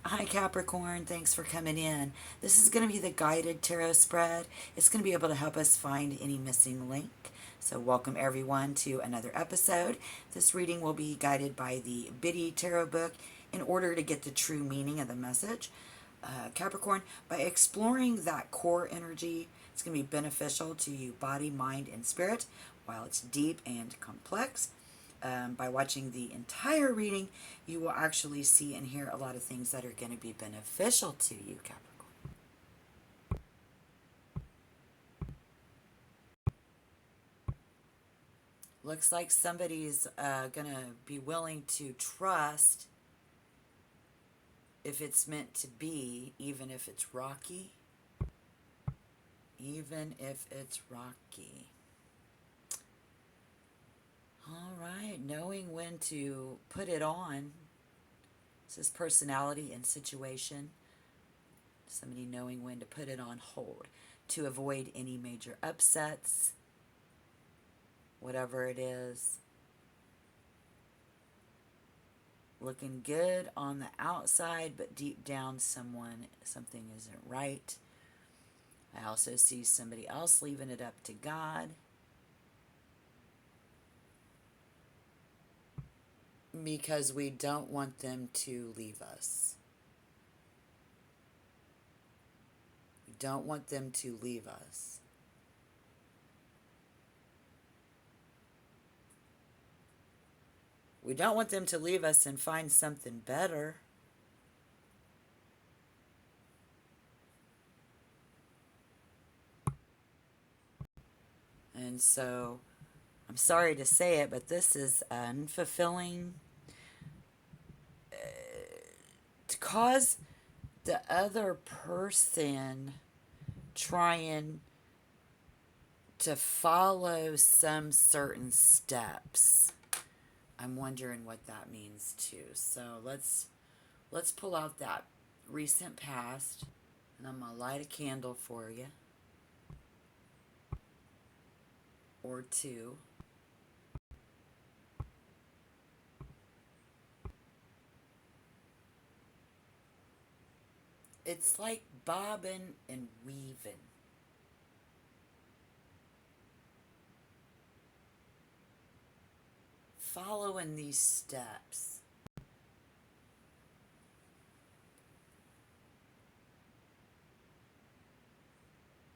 Hi Capricorn, thanks for coming in. This is going to be the guided tarot spread. It's going to be able to help us find any missing link. So welcome everyone to another episode. This reading will be guided by the Biddy Tarot book in order to get the true meaning of the message. Capricorn, by exploring that core energy, it's going to be beneficial to you body, mind, and spirit while it's deep and complex. By watching the entire reading, you will actually see and hear a lot of things that are going to be beneficial to you, Capricorn. Looks like somebody's going to be willing to trust if it's meant to be, even if it's rocky. Even if it's rocky. All right, knowing when to put it on. This is personality and situation. Somebody knowing when to put it on hold to avoid any major upsets, whatever it is. Looking good on the outside, but deep down something isn't right. I also see somebody else leaving it up to God. Because we don't want them to leave us. We don't want them to leave us. We don't want them to leave us and find something better. And so, I'm sorry to say it, but this is unfulfilling. To cause the other person trying to follow some certain steps. I'm wondering what that means too. So let's pull out that recent past, and I'm gonna light a candle for you, or two. It's like bobbing and weaving. Following these steps.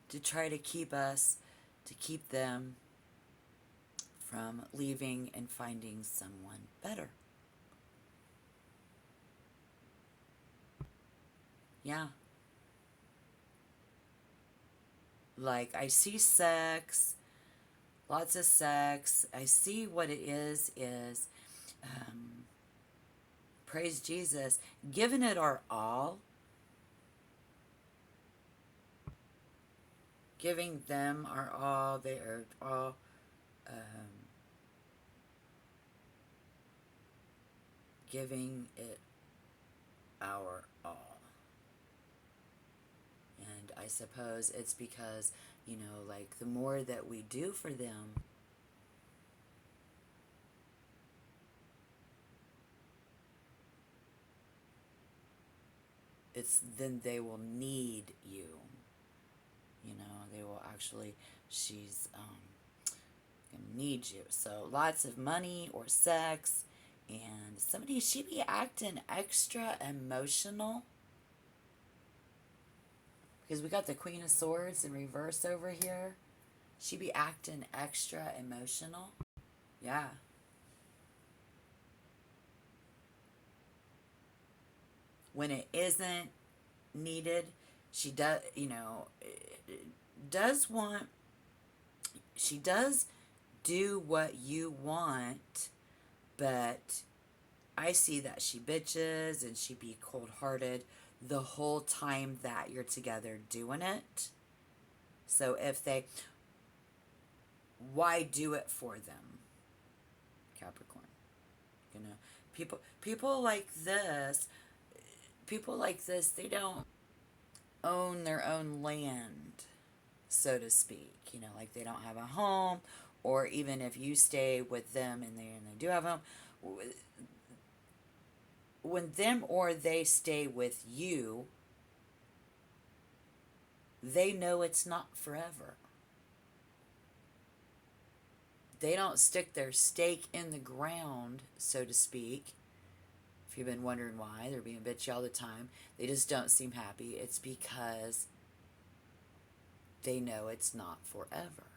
To try to keep them from leaving and finding someone better. Yeah. Like, I see sex, lots of sex. I see what it is, praise Jesus, giving it our all. Giving them our all. They are all giving it our all. And I suppose it's because, like, the more that we do for them, it's then they will need you. They will actually, she's gonna need you. So lots of money or sex, and somebody, she be acting extra emotional. Because we got the Queen of Swords in reverse over here. She be acting extra emotional. Yeah. When it isn't needed, she does, does want, she does do what you want, but I see that she bitches and she be cold-hearted the whole time that you're together doing it. So why do it for them, Capricorn? People like this, they don't own their own land, so to speak. Like, they don't have a home, or even if you stay with them and they do have a home, when them or they stay with you, they know it's not forever. They don't stick their stake in the ground, so to speak. If you've been wondering why they're being bitchy all the time, they just don't seem happy. It's because they know it's not forever.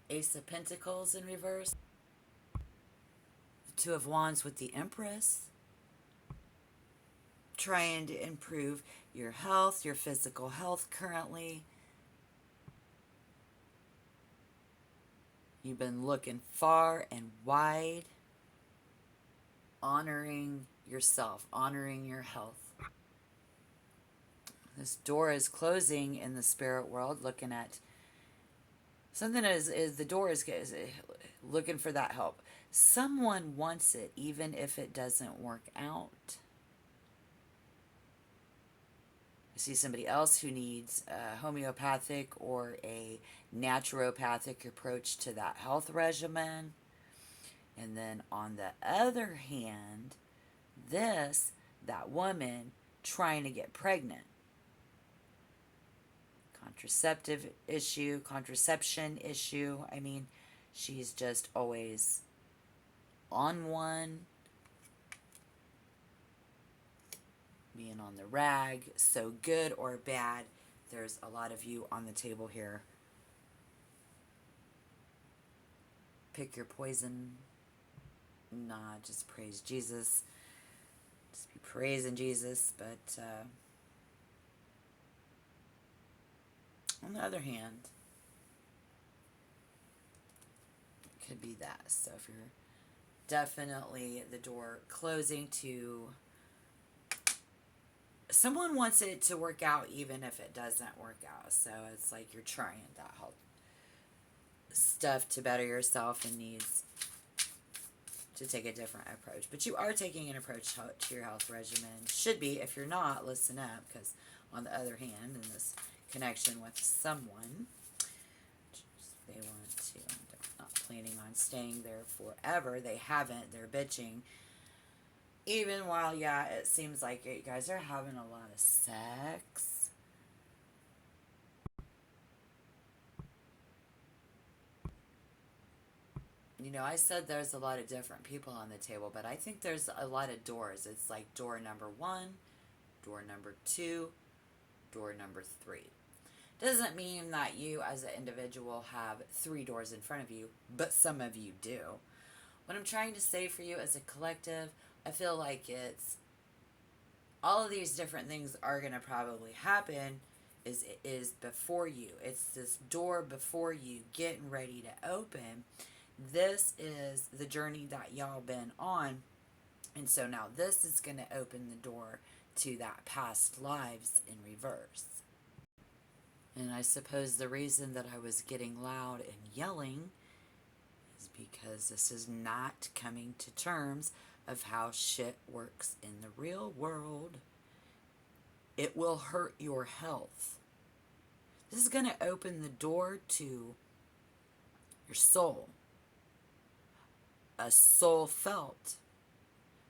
Ace of Pentacles in reverse. Two of Wands with the Empress. Trying to improve your health, your physical health currently. You've been looking far and wide, honoring yourself, honoring your health. This door is closing in the spirit world, looking at something is the door is looking for that help. Someone wants it, even if it doesn't work out. I see somebody else who needs a homeopathic or a naturopathic approach to that health regimen. And then on the other hand, that woman trying to get pregnant. Contraception issue. I mean, she's just always on one. Being on the rag. So good or bad. There's a lot of you on the table here. Pick your poison. Nah, just praise Jesus. Just be praising Jesus. But on the other hand, it could be that. So if you're definitely the door closing to someone wants it to work out even if it doesn't work out. So it's like you're trying that health stuff to better yourself and needs to take a different approach. But you are taking an approach to your health regimen. Should be. If you're not, listen up. Because on the other hand, in this connection with someone, they want to, they're not planning on staying there forever. They haven't. They're bitching. Even while, yeah, it seems like you guys are having a lot of sex. You know, I said there's a lot of different people on the table, but I think there's a lot of doors. It's like door number 1, door number 2, door number 3. Doesn't mean that you as an individual have 3 doors in front of you, but some of you do. What I'm trying to say for you as a collective, I feel like it's all of these different things are going to probably happen is before you. It's this door before you getting ready to open. This is the journey that y'all been on. And so now this is going to open the door to that past lives in reverse. And I suppose the reason that I was getting loud and yelling is because this is not coming to terms of how shit works in the real world. It will hurt your health. This is going to open the door to your soul. A soul felt.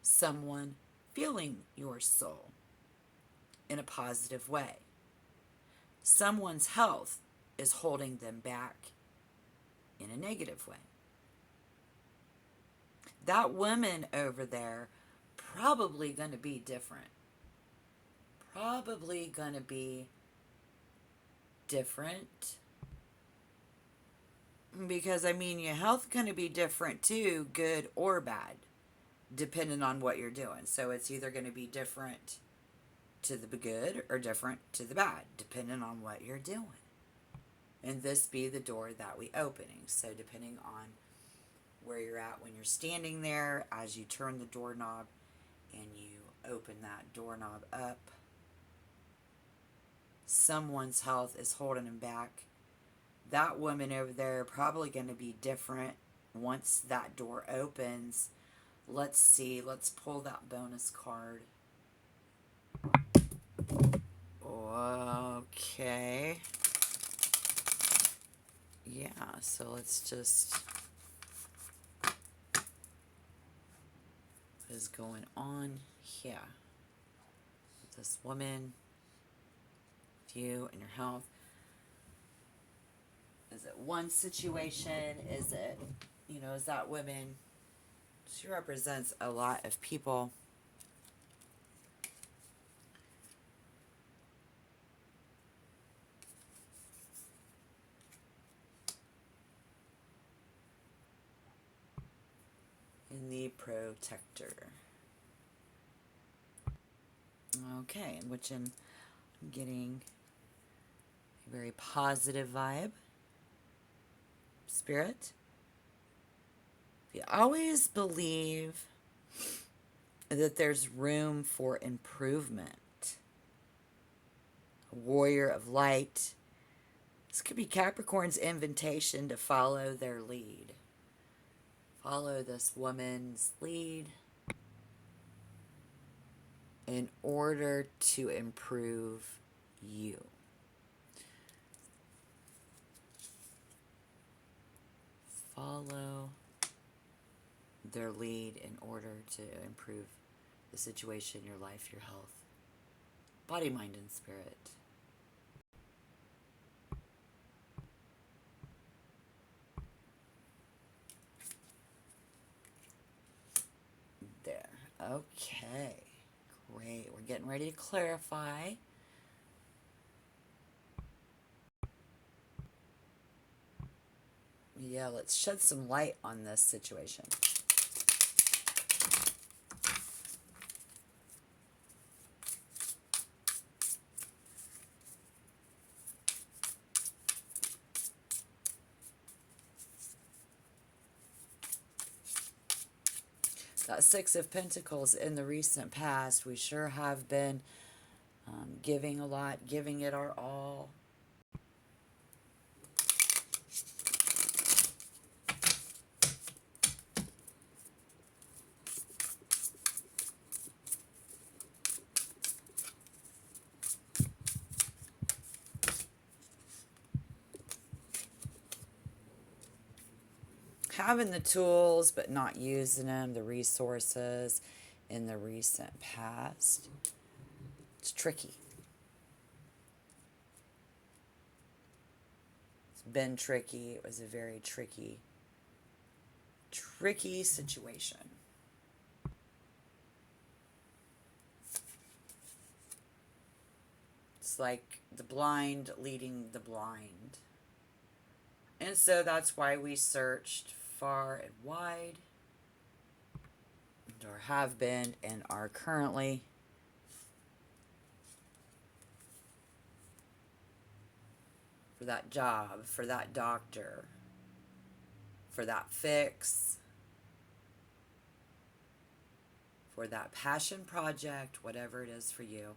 Someone feeling your soul in a positive way. Someone's health is holding them back in a negative way. That woman over there probably going to be different. Probably going to be different. Because, I mean, your health going to be different too, good or bad, depending on what you're doing. So it's either going to be different to the good or different to the bad, depending on what you're doing. And this be the door that we opening. So depending on where you're at when you're standing there, as you turn the doorknob and you open that doorknob up, someone's health is holding them back. That woman over there probably going to be different once that door opens. Let's see. Let's pull that bonus card. Okay. Yeah, so let's just is going on here with this woman, with you and your health? Is it one situation? Is it, is that woman? She represents a lot of people. In the protector. Okay, which I'm getting a very positive vibe. Spirit. You always believe that there's room for improvement. A warrior of light. This could be Capricorn's invitation to follow their lead. Follow this woman's lead in order to improve you. Follow their lead in order to improve the situation, your life, your health, body, mind, and spirit. There. Okay. Great. We're getting ready to clarify. Yeah, let's shed some light on this situation. That Six of Pentacles in the recent past, we sure have been giving a lot, giving it our all. Having the tools but not using them, the resources in the recent past. It's tricky. It's been tricky. It was a very tricky situation. It's like the blind leading the blind. And so that's why we searched far and wide, or have been and are currently. For that job, for that doctor, for that fix, for that passion project, whatever it is for you.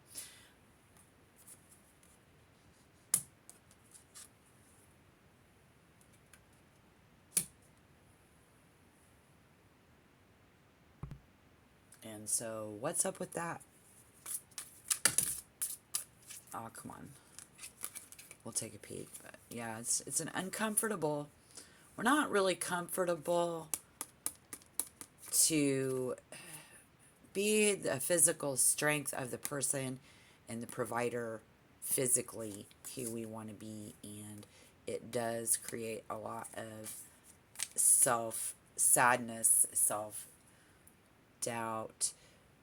And so, what's up with that? Oh, come on. We'll take a peek. But yeah, it's an uncomfortable. We're not really comfortable to be the physical strength of the person and the provider physically who we want to be. And it does create a lot of self-sadness, self-doubt,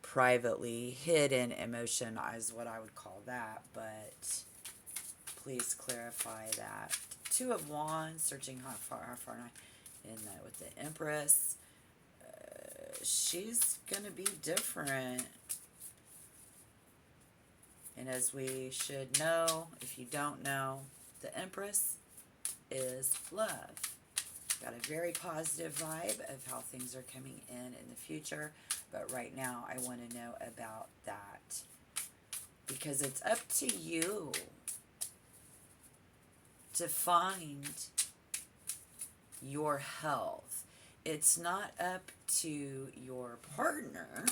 privately hidden emotion is what I would call that. But please clarify that. Two of Wands, searching how far not. And with the Empress, she's going to be different. And as we should know, if you don't know, the Empress is love. Got a very positive vibe of how things are coming in the future. But right now, I want to know about that. Because it's up to you to find your health. It's not up to your partner.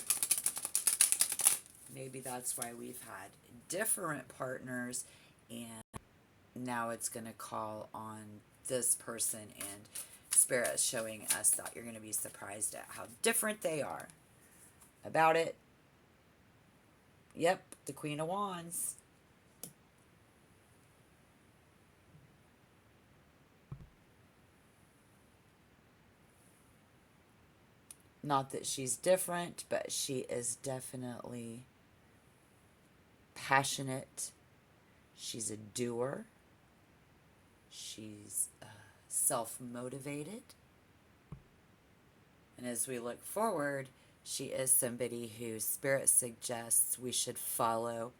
Maybe that's why we've had different partners, and now it's going to call on this person, and Spirit is showing us that you're going to be surprised at how different they are. about it. Yep, the Queen of Wands. Not that she's different, but she is definitely passionate. She's a doer. She's self-motivated. And as we look forward, she is somebody who Spirit suggests we should follow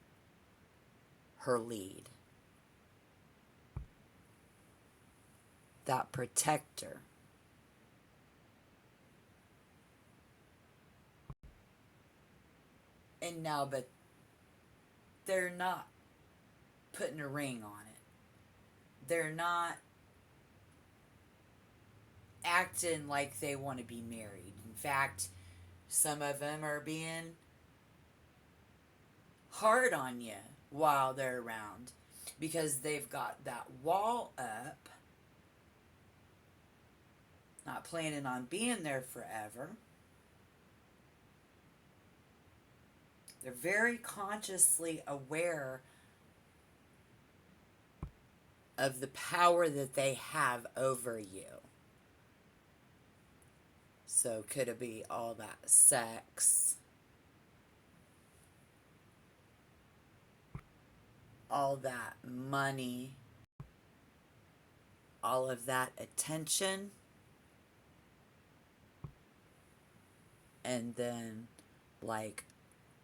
her lead. That protector. And now, but they're not putting a ring on it. They're not acting like they want to be married. In fact, some of them are being hard on you while they're around because they've got that wall up, not planning on being there forever. They're very consciously aware of the power that they have over you. So could it be all that sex, all that money, all of that attention, and then like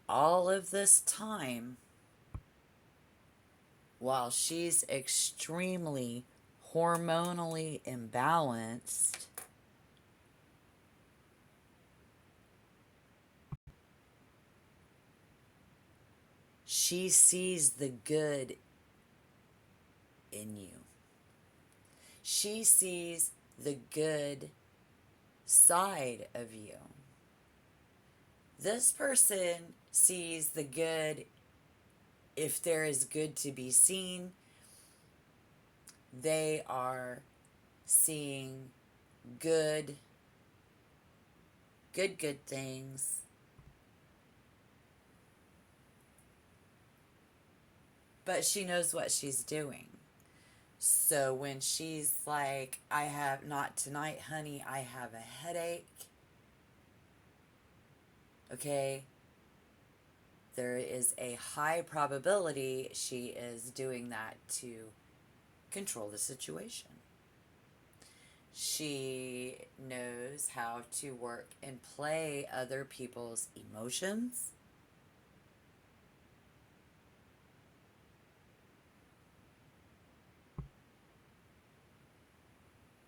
all of this time while she's extremely hormonally imbalanced, she sees the good in you. She sees the good side of you. This person sees the good if there is good to be seen. They are seeing good things. But she knows what she's doing. So when she's like, I have, not tonight, honey, I have a headache. Okay? There is a high probability she is doing that to control the situation. She knows how to work and play other people's emotions.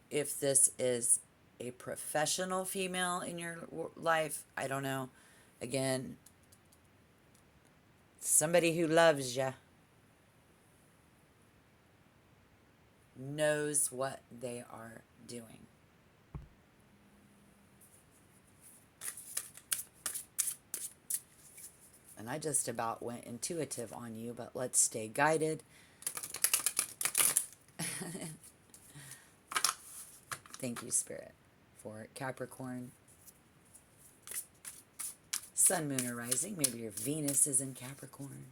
If this is a professional female in your life, I don't know. Again, somebody who loves you knows what they are doing. And I just about went intuitive on you, but let's stay guided. Thank you, Spirit, for Capricorn. Sun, Moon, or Rising. Maybe your Venus is in Capricorn.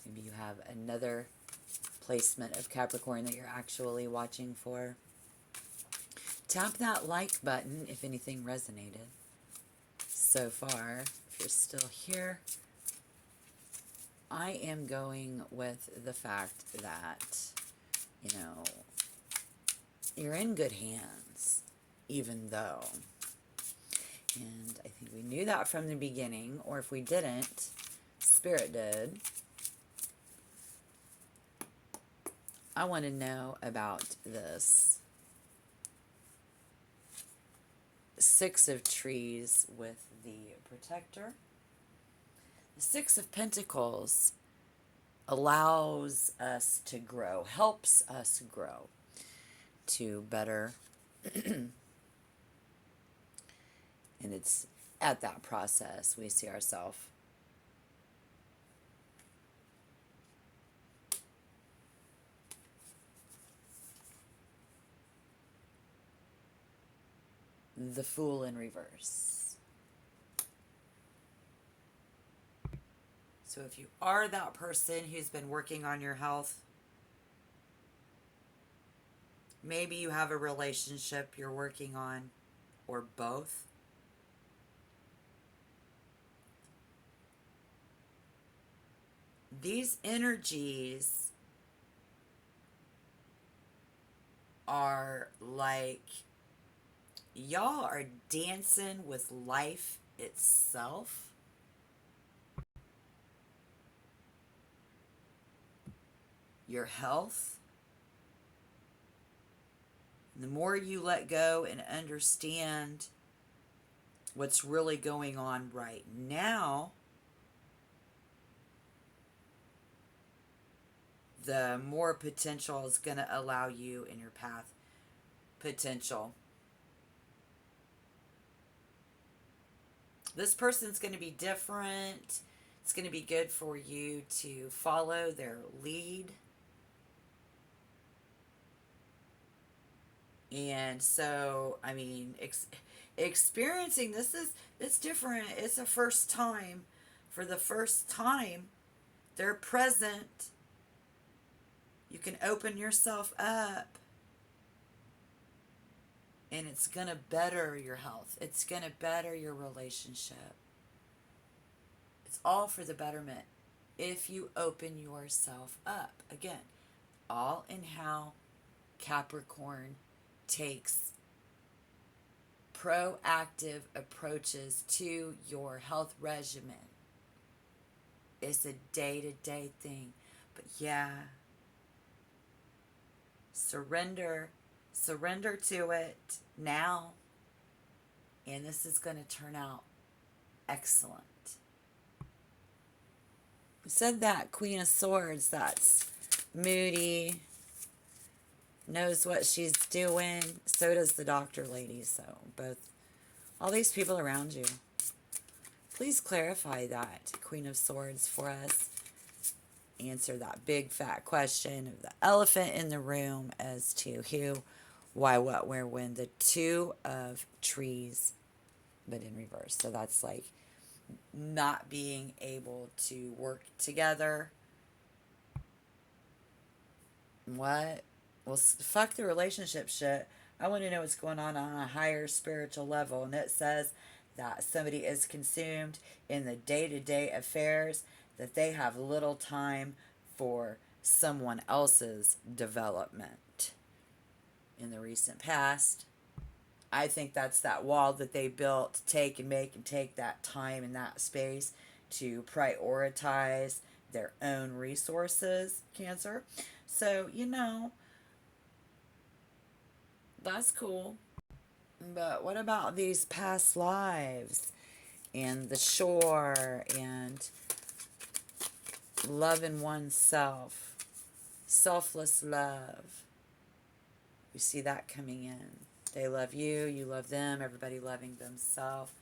Maybe you have another placement of Capricorn that you're actually watching for. Tap that like button if anything resonated so far. If you're still here, I am going with the fact that, you know, you're in good hands, even though. And I think we knew that from the beginning, or if we didn't, Spirit did. I want to know about this Six of Trees with the Protector. The Six of Pentacles allows us to grow, helps us grow to better. And it's at that process we see ourselves the Fool in reverse. So if you are that person who's been working on your health, maybe you have a relationship you're working on, or both. These energies are like y'all are dancing with life itself. Your health. The more you let go and understand what's really going on right now, the more potential is going to allow you in your path potential. This person's going to be different. It's going to be good for you to follow their lead. And so, I mean, experiencing this it's different. It's a first time. For the first time, they're present. You can open yourself up. And it's going to better your health. It's going to better your relationship. It's all for the betterment if you open yourself up. Again, all in how Capricorn takes proactive approaches to your health regimen. It's a day-to-day thing. But yeah, surrender to it now, and this is going to turn out excellent. We said that Queen of Swords, that's moody, knows what she's doing. So does the doctor lady. So both, all these people around you. Please clarify that, Queen of Swords, for us. Answer that big fat question of the elephant in the room as to who, why, what, where, when. The Two of Trees, but in reverse. So that's like not being able to work together. What? Well, fuck the relationship shit. I want to know what's going on a higher spiritual level. And it says that somebody is consumed in the day-to-day affairs, that they have little time for someone else's development. In the recent past, I think that's that wall that they built to take and make and take that time and that space to prioritize their own resources, Cancer. So, that's cool. But what about these past lives and the shore and loving oneself, selfless love? You see that coming in. They love you, you love them, everybody loving themselves.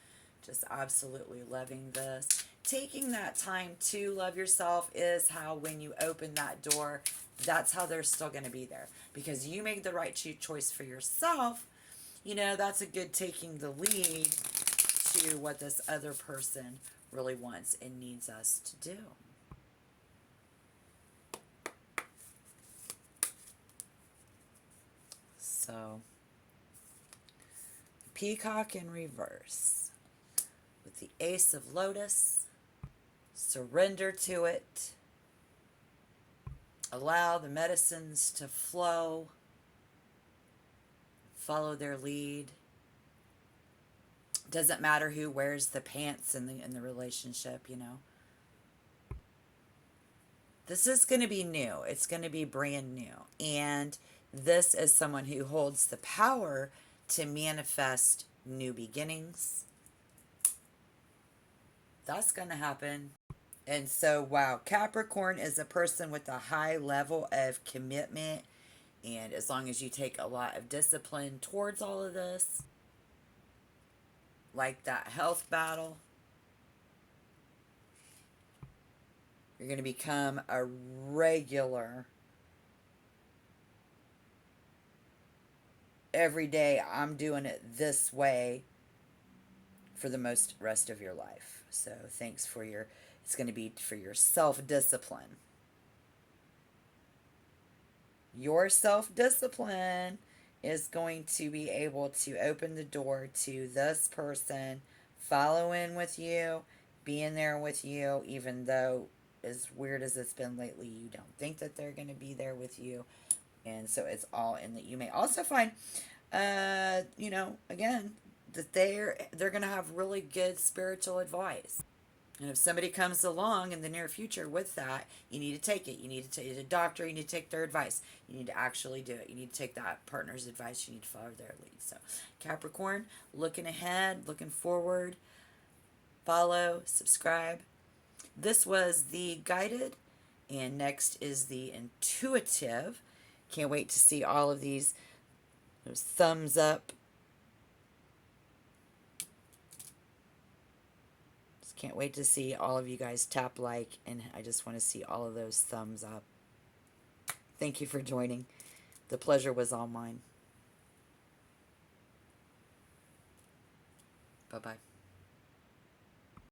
Just absolutely loving this. Taking that time to love yourself is how, when you open that door, that's how they're still going to be there. Because you made the right choice for yourself. That's a good taking the lead to what this other person really wants and needs us to do. So, Peacock in reverse with the Ace of Lotus. Surrender to it. Allow the medicines to flow. Follow their lead. Doesn't matter who wears the pants in the relationship, This is going to be new. It's going to be brand new. And this is someone who holds the power to manifest new beginnings. That's going to happen. And so, wow, Capricorn is a person with a high level of commitment. And as long as you take a lot of discipline towards all of this, like that health battle, you're going to become a regular every day I'm doing it this way for the most rest of your life. So thanks for your, it's going to be for your self-discipline. Your self-discipline is going to be able to open the door to this person following with you, being there with you, even though, as weird as it's been lately, you don't think that they're going to be there with you. And so it's all in that. You may also find, again, that they're going to have really good spiritual advice. And if somebody comes along in the near future with that, you need to take it. You need to take a doctor. You need to take their advice. You need to actually do it. You need to take that partner's advice. You need to follow their lead. So, Capricorn, looking ahead, looking forward, follow, subscribe. This was the guided, and next is the intuitive. Can't wait to see all of these. Those thumbs up. Can't wait to see all of you guys tap like, and I just want to see all of those thumbs up. Thank you for joining. The pleasure was all mine. Bye-bye.